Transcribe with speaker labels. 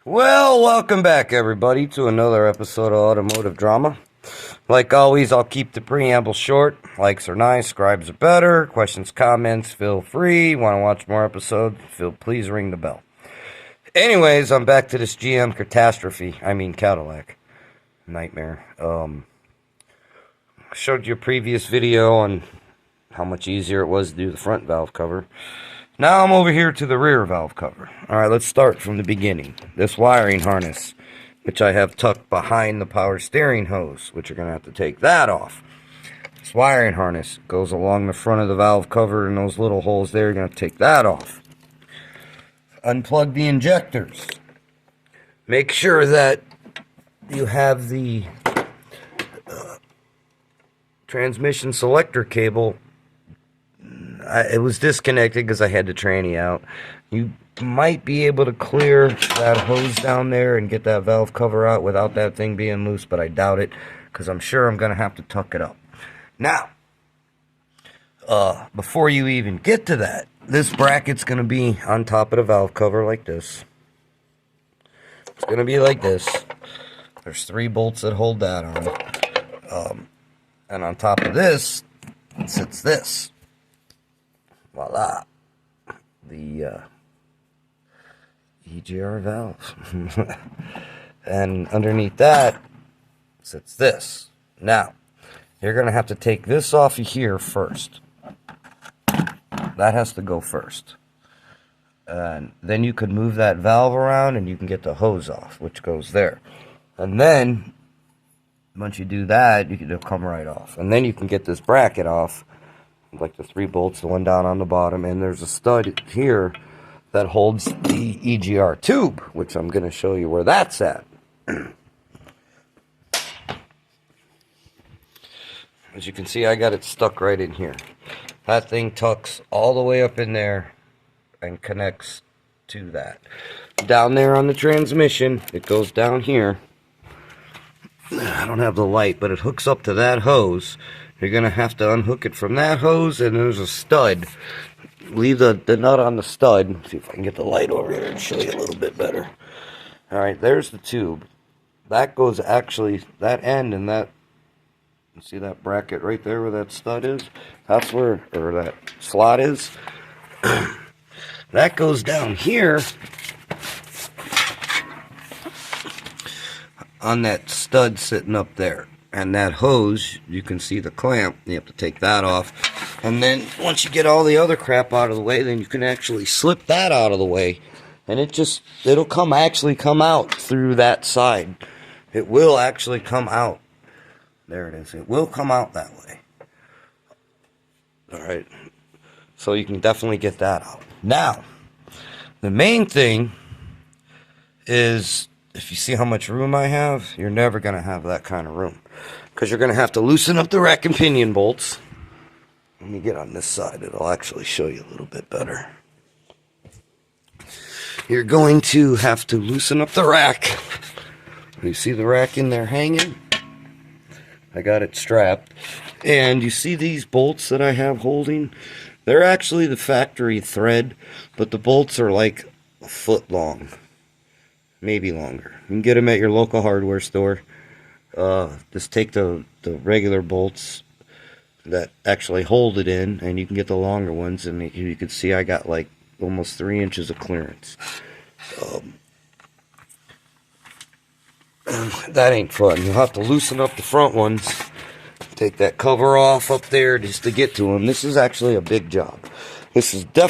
Speaker 1: Well, welcome back, everybody, to another episode of Automotive Drama. Like always, I'll keep the preamble short. Likes are nice, scribes are better. Questions, comments, feel free. Want to watch more episodes? Please ring the bell. Anyways, I'm back to this GM catastrophe. I mean, Cadillac. Nightmare. I showed you a previous video on how much easier it was to do the front valve cover. Now I'm over here to the rear valve cover. Alright, let's start from the beginning. This wiring harness, which I have tucked behind the power steering hose, which you're going to have to take that off. This wiring harness goes along the front of the valve cover and those little holes there, you're going to take that off. Unplug the injectors. Make sure that you have the transmission selector cable. It was disconnected because I had the tranny out. You might be able to clear that hose down there and get that valve cover out without that thing being loose, but I doubt it because I'm sure I'm going to have to tuck it up. Now, before you even get to that, this bracket's going to be on top of the valve cover like this. It's going to be like this. There's 3 bolts that hold that on. And on top of this sits this. Voila. The EGR valve. And underneath that sits this. Now, you're going to have to take this off of here first. That has to go first. And then you could move that valve around and you can get the hose off, which goes there. And then, once you do that, it'll come right off. And then you can get this bracket off. Like the 3 bolts, the one down on the bottom, and there's a stud here that holds the EGR tube, which I'm going to show you where that's at. As you can see, I got it stuck right in here. That thing tucks all the way up in there and connects to that. Down there on the transmission, it goes down here. I don't have the light, but it hooks up to that hose. You're going to have to unhook it from that hose, and there's a stud. Leave the nut on the stud. Let's see if I can get the light over here and show you a little bit better. Alright, there's the tube. That goes actually, that end and that, you see that bracket right there where that stud is? That's where, or that slot is. That goes down here on that stud sitting up there. And that hose, you can see the clamp. You have to take that off. And then once you get all the other crap out of the way, then you can actually slip that out of the way. And it'll actually come out through that side. It will actually come out. There it is. It will come out that way. Alright. So you can definitely get that out. Now, the main thing is, if you see how much room I have, you're never going to have that kind of room. Because you're going to have to loosen up the rack and pinion bolts. Let me get on this side. It'll actually show you a little bit better. You're going to have to loosen up the rack. You see the rack in there hanging? I got it strapped. And you see these bolts that I have holding? They're actually the factory thread, but the bolts are like a foot long. Maybe longer. You can get them at your local hardware store. Just take the regular bolts that actually hold it in, and you can get the longer ones, and you can see I got like almost 3 inches of clearance. That ain't fun. You'll have to loosen up the front ones, take that cover off up there just to get to them. This is actually a big job. This is definitely